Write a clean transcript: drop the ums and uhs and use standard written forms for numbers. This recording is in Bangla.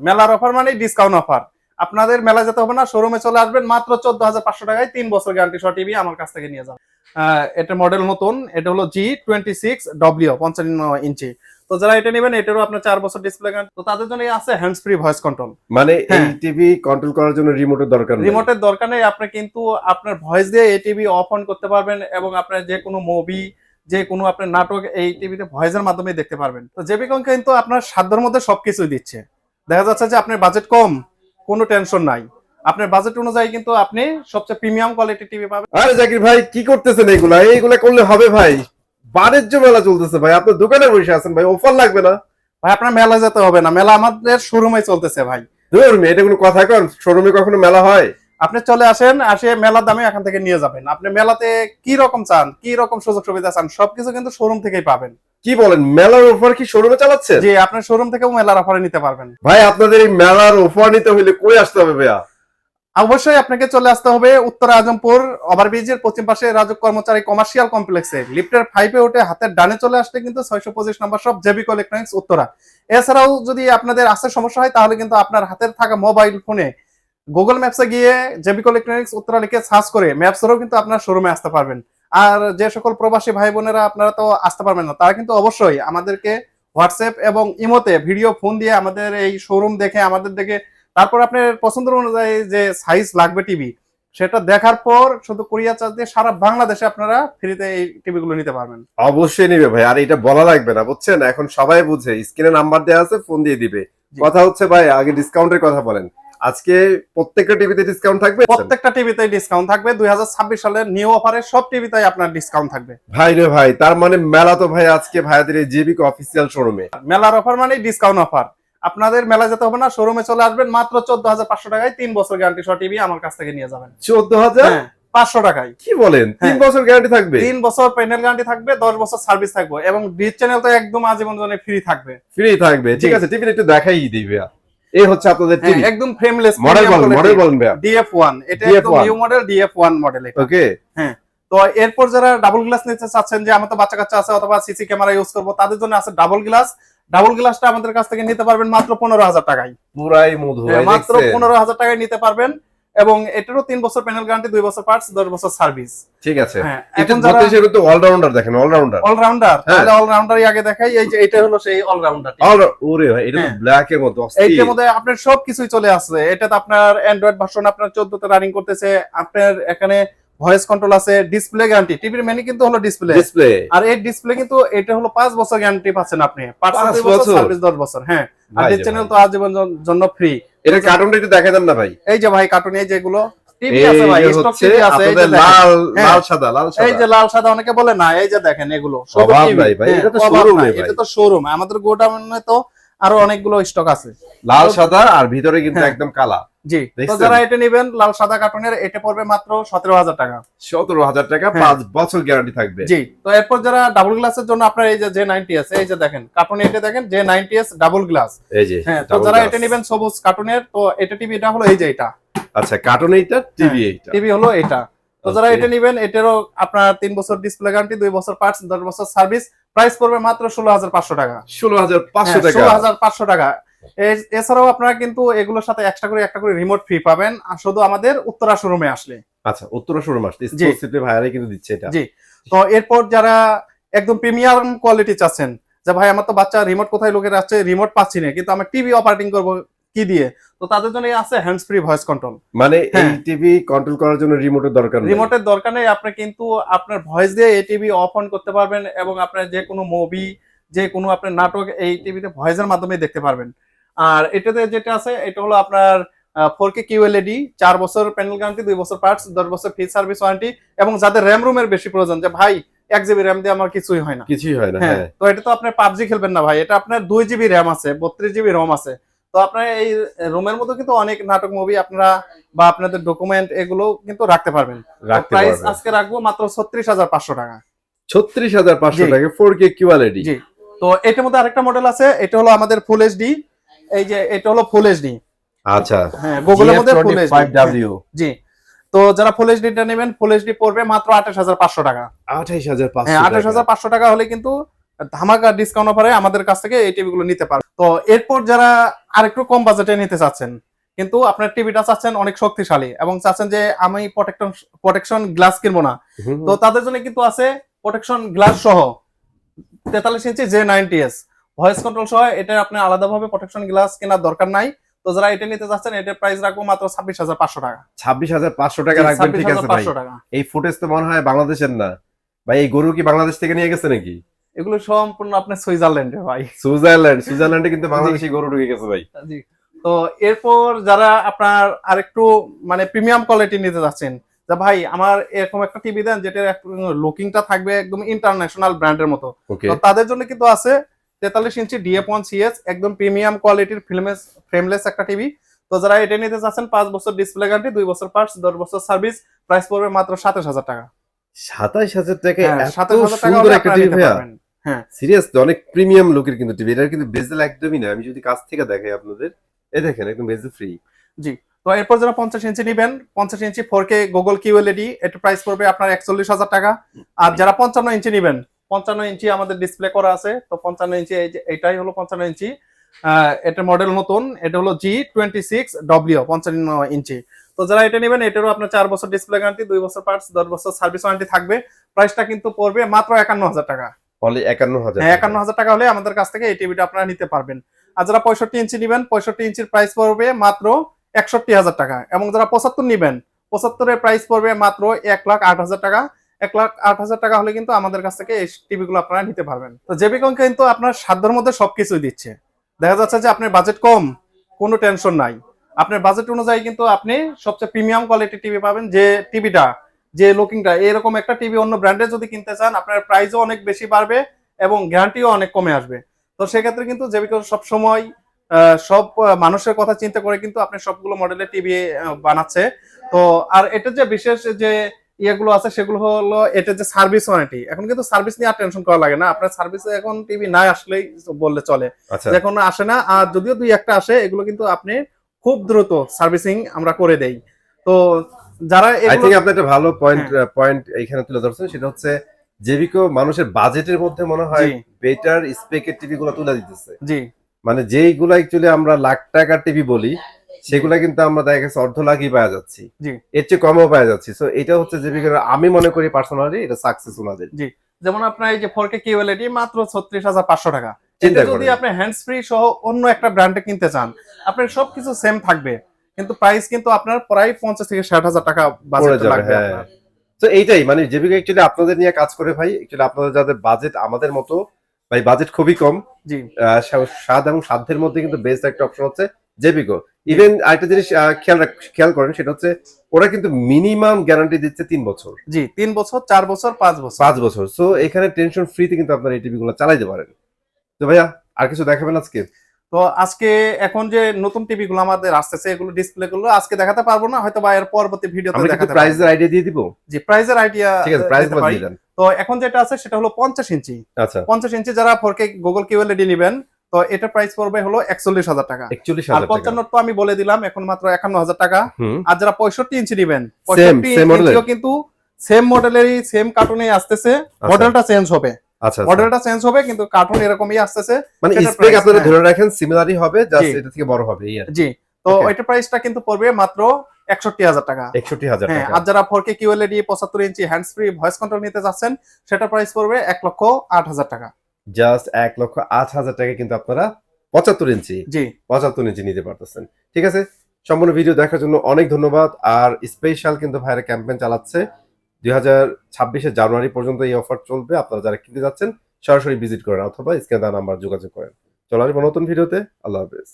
মেলার অফার মানে ডিসকাউন্ট অফার। আপনাদের মেলা যেতে হবে না, শোরুমে চলে আসবেন, মাত্র 14,500 টাকায় 3 বছর গ্যারান্টি সহ টিভি আমার কাছ থেকে নিয়ে যাবেন। এটা মডেল নতুন, এটা হলো G26W 55 ইঞ্চি। তো যারা এটা নেবেন, এটারও আপনার 4 বছর ডিসপ্লে গ্যারান্টি। তো তাদের জন্য আছে হ্যান্ডস ফ্রি ভয়েস কন্ট্রোল। মানে এই টিভি কন্ট্রোল করার জন্য রিমোটের দরকার নেই। রিমোটের দরকার নেই, আপনি কিন্তু আপনার ভয়েস দিয়ে এই টিভি অফ অন করতে পারবেন এবং আপনার যে কোনো মুভি, যে কোনো আপনার নাটক এই টিভিতে ভয়েসের মাধ্যমে দেখতে পারবেন। তো জেবিকন কিন্তু আপনার সাধ্যের মধ্যে সবকিছুই দিচ্ছে। দেখা যাচ্ছে যে আপনার বাজেট কম, কোনো টেনশন নাই, আপনার বাজেট অনুযায়ী কিন্তু আপনি সবচেয়ে প্রিমিয়াম কোয়ালিটি টিভি পাবেন। আরে জাকির ভাই কি করতেছেন এইগুলা করলে হবে ভাই? বাণিজ্য মেলা চলতেছে ভাই, আপনার দোকানে বসে আছেন ভাই, অফার লাগবে না ভাই? আপনার মেলা যেতে হবে না, মেলা আমাদের শোরুমে চলতেছে ভাই। ধরুন এটা কোনো কথা কন, শোরুমে কখনো মেলা হয়? আপনি চলে আসেন, আসে মেলার দামে এখান থেকে নিয়ে যাবেন। আপনি মেলাতে কি রকম চান, কি রকম সুযোগ সুবিধা চান, সবকিছু কিন্তু শোরুম থেকেই পাবেন। কি বলেন, মেলার অফার কি শোরুমে চালাচ্ছে? জি, আপনার শোরুম থেকেও মেলার অফারে নিতে পারবেন। ভাই আপনাদের এই মেলার অফার নিতে হলে কই আসতে হবে ভাইয়া? অবশ্যই আপনাকে চলে আসতে হবে উত্তর আজমপুর ওভারব্রিজের পশ্চিম পাশে রাজক কর্মচারী কমার্শিয়াল কমপ্লেক্সে লিফটের 5 এ উঠে হাতের ডানে চলে আসলে কিন্তু 625 নম্বর শপ জেবিকো ইলেকট্রনিক্স উত্তরা। এছাড়াও যদি আপনাদের আসতে সমস্যা হয়, তাহলে কিন্তু আপনার হাতের থাকা মোবাইল ফোনে গুগল ম্যাপসে গিয়ে জেবিকো ইলেকট্রনিক্স উত্তরা লিখে সার্চ করে ম্যাপসেরও কিন্তু আপনার শোরুমে আসতে পারবেন। আর যে সকল প্রবাসী ভাই বোনেরা আপনারা তো আসতে পারবেন না, তারা কিন্তু অবশ্যই আমাদেরকে হোয়াটসঅ্যাপ এবং ইমোতে ভিডিও ফোন দিয়ে আমাদের এই শোরুম দেখে, আমাদের দেখে, তারপর আপনার পছন্দ অনুযায়ী যে সাইজ লাগবে টিভি, সেটা দেখার পর শুধু কুরিয়ার চার্জ দিয়ে সারা বাংলাদেশে আপনারা ফ্রিতে এই টিভি গুলো নিতে পারবেন। অবশ্যই নিবে ভাই, আর এটা বলা লাগবে না বুঝছেন, এখন সবাই বুঝে, স্ক্রিনে নাম্বার দেওয়া আছে, ফোন দিয়ে দিবে। কথা হচ্ছে ভাই আগে ডিসকাউন্টের কথা বলেন। আজকে প্রত্যেকটা টিভিতে ডিসকাউন্ট থাকবে? প্রত্যেকটা টিভিতে ডিসকাউন্ট থাকবে। 2026 সালের নিউ অফারে সব টিভিতে আপনার ডিসকাউন্ট থাকবে। ভাই রে ভাই, তার মানে মেলা তো ভাই আজকে ভাইয়াদের এই জেবিকো অফিসিয়াল শোরুমে। মেলার অফার মানে ডিসকাউন্ট অফার। আপনাদের মেলা যেতে হবে না, শোরুমে চলে আসবেন, মাত্র 14,500 টাকায় 3 বছর গ্যারান্টি সহ টিভি আমার কাছ থেকে নিয়ে যাবেন। 14,500 টাকায়। কি বলেন, 3 বছর গ্যারান্টি থাকবে? 3 বছর প্যানেল গ্যারান্টি থাকবে, 10 বছর সার্ভিস থাকবে এবং ডিশ চ্যানেল তো একদম আজীবন জন্য ফ্রি থাকবে। ফ্রি থাকবে, ঠিক আছে। টিভিটা একটু দেখাই দিবে। এই হচ্ছে আপনাদের টিভি, একদম ফ্রেমলেস মডেল বলেন ভাই। DF1, এটা একদম নিউ মডেল DF1 মডেল এটা। ওকে, হ্যাঁ। তো এরপর যারা ডাবল গ্লাস নিতে চাচ্ছেন, যে আমার তো বাচ্চা কাচ্চা আছে অথবা সিসি ক্যামেরা ইউজ করব, তাদের জন্য আছে ডাবল গ্লাস। ডাবল গ্লাসটা আমাদের কাছ থেকে নিতে পারবেন মাত্র 15,000 টাকায়। পুরাই মধু, মাত্র 15,000 টাকায় নিতে পারবেন এবং এটারও 3 বছর প্যানেল গ্যারান্টি, 2 বছর পার্টস, 10 বছর সার্ভিস। ঠিক আছে। এখন যারা তো অলরাউন্ডার দেখেন, অলরাউন্ডার, তাহলে অলরাউন্ডারই আগে দেখাই। এই যে এটা হলো সেই অলরাউন্ডার। ওরে ভাই, এটা তো ব্ল্যাক এর মতো অস্থির। এইটার মধ্যে আপনার সবকিছুই চলে আসছে। এটাতে আপনার অ্যান্ড্রয়েড ভার্সন আপনার 14 তে রানিং করতেছে। আপনার এখানে ভয়েস কন্ট্রোল আছে, ডিসপ্লে গ্যারান্টি। টিভির মেনু কিন্তু হলো ডিসপ্লে, আর এই ডিসপ্লে কিন্তু এটা হলো 5 বছর গ্যারান্টি পাচ্ছেন আপনি, 5 বছর সার্ভিস 10 বছর। হ্যাঁ, আর ডিশ চ্যানেল তো আজীবন জন্য ফ্রি। এটা কার্টুনটা একটু দেখাই দেন না ভাই। এই যে ভাই কার্টুন, এই যেগুলো টিভি আছে ভাই, স্টক টিভি আছে, এই যে লাল সাদা, এই যে লাল সাদা অনেকে বলে না, এই যে দেখেন এগুলো সব টিভি। এটা তো শোরুমে ভাই, এটা তো শোরুম, আমাদের গোডাউনে তো আরো অনেকগুলো স্টক আছে লাল সাদা, আর ভিতরে কিন্তু একদম কালা। জি, তো যারা এটা নেবেন লাল সাদা কার্টুনের, এটা পড়বে মাত্র 17,000 টাকা। 17,000 টাকা, 5 বছর গ্যারান্টি থাকবে। জি, তো এরপর যারা ডাবল গ্লাসের জন্য আপনার এই যে J90S, এই যে দেখেন কার্টুনে, এটা দেখেন J90S ডাবল গ্লাস। এই যে, হ্যাঁ, তো যারা এটা নেবেন সবুজ কার্টুনের, তো এটা টিভিটা হলো এই যে এটা। আচ্ছা, কার্টুন এইটা, টিভি এইটা, টিভি হলো এটা। তো যারা এটা নেবেন, এটারও আপনার 3 বছর ডিসপ্লে গ্যারান্টি, 2 বছর পার্টস, 10 বছর সার্ভিস। প্রাইস পড়বে মাত্র 16,500 টাকা। 16,500 টাকা, 16,500 টাকা। এছাড়াও আপনারা কিন্তু এগুলোর সাথে একটা করে রিমোট ফ্রি পাবেন, আর শুধু আমাদের উত্তরা শোরুমে আসলে। আচ্ছা, উত্তরা শোরুম আসলে এক্সক্লুসিভলি ভাইয়ারাই কিন্তু দিচ্ছে এটা। জি, তো এরপর যারা একদম প্রিমিয়াম কোয়ালিটি চাচ্ছেন, যে ভাই আমার তো বাচ্চা রিমোট কোথায় লোকের আসছে, রিমোট পাচ্ছি না, কিন্তু আমি টিভি অপারেটিং করব কি দিয়ে, তো তাদের জন্য আছে হ্যান্ডস ফ্রি ভয়েস কন্ট্রোল। মানে এই টিভি কন্ট্রোল করার জন্য রিমোটের দরকার নেই। রিমোটের দরকার নেই, আপনি কিন্তু আপনার ভয়েস দিয়ে এই টিভি অফ অন করতে পারবেন এবং আপনার যে কোনো মুভি, যে কোনো আপনার নাটক এই টিভিতে ভয়েসের মাধ্যমে দেখতে পারবেন। আর এটাতে যেটা আছে, এটা হলো আপনার 4K QLED, 4 বছর প্যানেল গ্যারান্টি, 2 বছর পার্টস, 10 বছর ফ্রি সার্ভিস ওয়ারেন্টি। এবং যাদের র্যাম রুমের বেশি প্রয়োজন, যে ভাই 1 জিবি র্যাম দিয়ে আমার কিছুই হয় না, হ্যাঁ, তো এটা তো আপনার পাবজি খেলবেন না ভাই, এটা আপনার 2 জিবি র্যাম আছে, 32 জিবি রোম আছে। তো আপনার এই রুমের মধ্যে কিন্তু অনেক নাটক মুভি আপনারা বা আপনাদের ডকুমেন্ট এগুলো কিন্তু রাখতে পারবেন। প্রাইস আজকে রাখবো মাত্র 36,500 টাকা। 36,500 টাকা 4K QLED। জি, তো এটার মধ্যে আরেকটা মডেল আছে, এটা হলো আমাদের ফুল এইচডি। এই যে এটা হলো ফুল এইচডি। আচ্ছা, হ্যাঁ, গুগলের মধ্যে ফুল এইচডি 5W। জি, তো যারা ফুল এইচডি টা নেবেন, ফুল এইচডি পড়বে মাত্র 28,500 টাকা। 28,500 হ্যাঁ, 28,500 টাকা হলে কিন্তু ধামাকা ডিসকাউন্ট অফারে আমাদের কাছ থেকে এই টিভি গুলো নিতে পারবেন। তো এরপর যারা আরেকটু কম বাজেটে নিতে চাচ্ছেন, কিন্তু আপনার টিভিটা চাচ্ছেন অনেক শক্তিশালী এবং চাচ্ছেন যে আমি প্রোটেকশন গ্লাস কিনবো না, তো তাদের জন্য কিন্তু আছে প্রোটেকশন গ্লাস সহ 43 ইঞ্চি J90S ভয়েস কন্ট্রোল সহ। এটা আপনি আলাদাভাবে প্রোটেকশন গ্লাস কেনার দরকার নাই। তো যারা এটা নিতে চাচ্ছেন, এটার প্রাইস রাখবো মাত্র 26,500 টাকা। 26,500 টাকা রাখবেন, ঠিক আছে ভাই। 26,500 টাকা। এই ফুটেজ তো মনে হয় বাংলাদেশের না ভাই, এই গরু কি বাংলাদেশ থেকে নিয়ে গেছে নাকি? এগুলো সম্পূর্ণ আপনার সুইজারল্যান্ডে ভাই। সুইজারল্যান্ডে কিন্তু বাংলাদেশি গরু ঢুকে গেছে ভাই। জি। তো এরপর যারা আপনার আরেকটু মানে প্রিমিয়াম কোয়ালিটি নিতে যাচ্ছেন, যে ভাই আমার এরকম একটা টিভি দেন যেটার লুকিংটা থাকবে একদম ইন্টারন্যাশনাল ব্র্যান্ডের মতো, তো তাদের জন্য কিন্তু আছে 43 ইঞ্চি DF1CS একদম প্রিমিয়াম কোয়ালিটির ফ্রেমলেস একটা টিভি। তো যারা এটা নিতে চাচ্ছেন 5 বছর ডিসপ্লে গ্যারান্টি, 2 বছর পার্টস, 10 বছর সার্ভিস, প্রাইস পড়বে মাত্র 27,000 টাকা। 27,000 টাকা? হ্যাঁ, এত 27,000 টাকা সুন্দর হলে একটা আপনারা টিভি নিতে ভাইয়া? পারবেন। হ্যাঁ সিরিয়াস, অনেক প্রিমিয়াম লুকের কিন্তু টিভি। এটা কিন্তু বেজেল একদমই না, আমি যদি কাছ থেকে দেখাই আপনাদের, এই দেখেন একদম বেজেল ফ্রি। জি। তো এরপর যারা 50 ইঞ্চি নেবেন, 50 ইঞ্চি 4K গুগল QLED, এটা প্রাইস পড়বে আপনার 41,000 টাকা। আর যারা 55 ইঞ্চি নেবেন, 55 ইঞ্চি আমাদের ডিসপ্লে করা আছে, তো 55 ইঞ্চি এটাই হলো 55 ইঞ্চি। এটা মডেল নতুন, এটা হলো G26W 55 ইঞ্চি। তো যারা এটা নেবেন, এটারও আপনার 4 বছর ডিসপ্লে গ্যারান্টি, 2 বছর পার্টস, 10 বছর সার্ভিস ওয়ারেন্টি থাকবে। প্রাইসটা কিন্তু পড়বে মাত্র 51,000 টাকা। অনলি 51,000? হ্যাঁ, 51,000 টাকা হলে আমাদের কাছ থেকে এই টিভিটা আপনারা নিতে পারবেন। আর যারা 65 ইঞ্চি নেবেন, 65 ইঞ্চির প্রাইস পড়বে মাত্র 61,000 টাকা। এবং যারা 75 নেবেন, 75 এর প্রাইস পড়বে মাত্র 1,08,000 টাকা। 1,08,000 টাকা হলে কিন্তু আমাদের কাছ থেকে এই টিভি গুলো আপনারা নিতে পারবেন। তো জেবিকন কিন্তু আপনার সাধ্যের মধ্যে সবকিছুই দিচ্ছে। দেখা যাচ্ছে যে আপনার বাজেট কম, কোনো টেনশন নাই। আপনার বাজেট অনুযায়ী কিন্তু আপনি সবচেয়ে প্রিমিয়াম কোয়ালিটির টিভি পাবেন। যে টিভিটা, যে লুকিংটা, এরকম একটা টিভি অন্য ব্র্যান্ডে যদি কিনতে চান, আপনার প্রাইসও অনেক বেশি বাড়বে এবং গ্যারান্টিও অনেক কমে আসবে। তো সেক্ষেত্রে কিন্তু জেবিকন সবসময় সব মানুষের কথা চিন্তা করে কিন্তু আপনি সবগুলো মডেলের টিভি বানাচ্ছে। তো আর এটা যে বিশেষ যে ইয়েগুলো আছে, সেগুলো হলো এটা যে সার্ভিস ওয়ারেন্টি। এখন কিন্তু সার্ভিস নিয়ে আর টেনশন করা লাগে না। আপনার সার্ভিসে এখন টিভি না আসলেই বললে চলে, এখন আসে না। আর যদিও 2-1টা আসে, এগুলো কিন্তু আপনি খুব দ্রুত সার্ভিসিং আমরা করে দেই। তো যারা আই থিংক আপনি একটা ভালো পয়েন্ট এখানে তুলে ধরছেন, সেটা হচ্ছে জেবিকো মানুষের বাজেটের মধ্যে মনে হয় বেটার স্পেকের টিভি গুলো তুলে দিতেছে। জি, মানে যেইগুলো অ্যাকচুয়ালি আমরা লাখ টাকার টিভি বলি, সেগুলা কিন্তু আমরা দেখা গেছে অর্ধ লাখই পাওয়া যাচ্ছি, এর চেয়ে কমও পাওয়া যাচ্ছি। সো এটা হচ্ছে জেবিকোর, আমি মনে করি পার্সোনালি এটা সাকসেস ওনাদের। জি, যেমন আপনার এই যে 4K QLED মাত্র 36,500 টাকা। এটা যদি আপনি হ্যান্ডস ফ্রি সহ অন্য একটা ব্র্যান্ডে কিনতে চান, আপনার সবকিছু সেম থাকবে, কিন্তু প্রাইস কিন্তু আপনার প্রায় 50 থেকে 60,000 টাকা বাজেট লাগবে আপনার। তো এইটাই মানে জেবিকো অ্যাকচুয়ালি আপনাদের নিয়ে কাজ করে ভাই। অ্যাকচুয়ালি আপনাদের যাদের বাজেট আমাদের মতো ভাই, বাজেট খুবই কম, জি, স্বাদ এবং সাধ্যের মধ্যে কিন্তু বেস্ট একটা অপশন হচ্ছে জেবিকো। ইভেন আরেকটা জিনিস খেয়াল করেন, সেটা হচ্ছে ওরা কিন্তু মিনিমাম গ্যারান্টি দিচ্ছে 3 বছর। জি, 3 বছর, 4 বছর, 5 বছর। সো এখানে টেনশন ফ্রিতে কিন্তু আপনারা এই টিভি গুলো চালাইতে পারেন। তো ভাইয়া আর কিছু দেখাবেন আজকে? তো আজকে এখন যে নতুন টিভি গুলো আমাদের আসতেছে, এগুলো ডিসপ্লে গুলো আজকে দেখাতে পারবো না, হয়তো বা এর পরবর্তী ভিডিওতে আমরা দেখাতে পারবো। প্রাইসের আইডিয়া দিয়ে দিব। জি, প্রাইসের আইডিয়া ঠিক আছে, প্রাইস বলে দিবেন। তো এখন যেটা আছে সেটা হলো 50 ইঞ্চি। আচ্ছা, 50 ইঞ্চি যারা 4K গুগল QLED নেবেন, তো এটা প্রাইস পড়বে হলো 41,000 টাকা। 41,000 আর 55 তো আমি বলে দিলাম, এখন মাত্র 51,000 টাকা। আর যারা 65 ইঞ্চি নেবেন, সেম 65 ইঞ্চিও কিন্তু সেম মডেলেরই, সেম কার্টুনেই আসতেছে, মডেলটা চেঞ্জ হবে। আচ্ছা, মডেলটা চেঞ্জ হবে কিন্তু কার্টুন এরকমই আসতেছে। মানে স্পেক আপনারা ধরে রাখেন সিমিলারই হবে, জাস্ট এটা থেকে বড় হবে এই আর। জি, তো ওইটা প্রাইসটা কিন্তু পড়বে মাত্র 61,000 টাকা। 61,000 হ্যাঁ, টাকা। আর যারা 4K QLED 75 ইঞ্চি হ্যান্ডস ফ্রি ভয়েস কন্ট্রোল নিতে যাচ্ছেন, সেটা প্রাইস পড়বে 1,08,000 টাকা। জাস্ট 1,08,000 টাকা কিন্তু আপনারা 75 ইঞ্চি, জি, 75 ইঞ্চি নিতে পারতেছেন। ঠিক আছে, সম্পূর্ণ ভিডিও দেখার জন্য অনেক ধন্যবাদ। আর স্পেশাল কিন্তু ভাইরা ক্যাম্পেইন চালাচ্ছে 2026 জানুয়ারি পর্যন্ত এই অফার চলবে। আপনারা যারা কিনতে যাচ্ছেন সরাসরি ভিজিট করেন অথবা স্ক্রিনে দেওয়া নাম্বার যোগাযোগ করেন। চলো আসবো নতুন ভিডিওতে। আল্লাহ হাফেজ।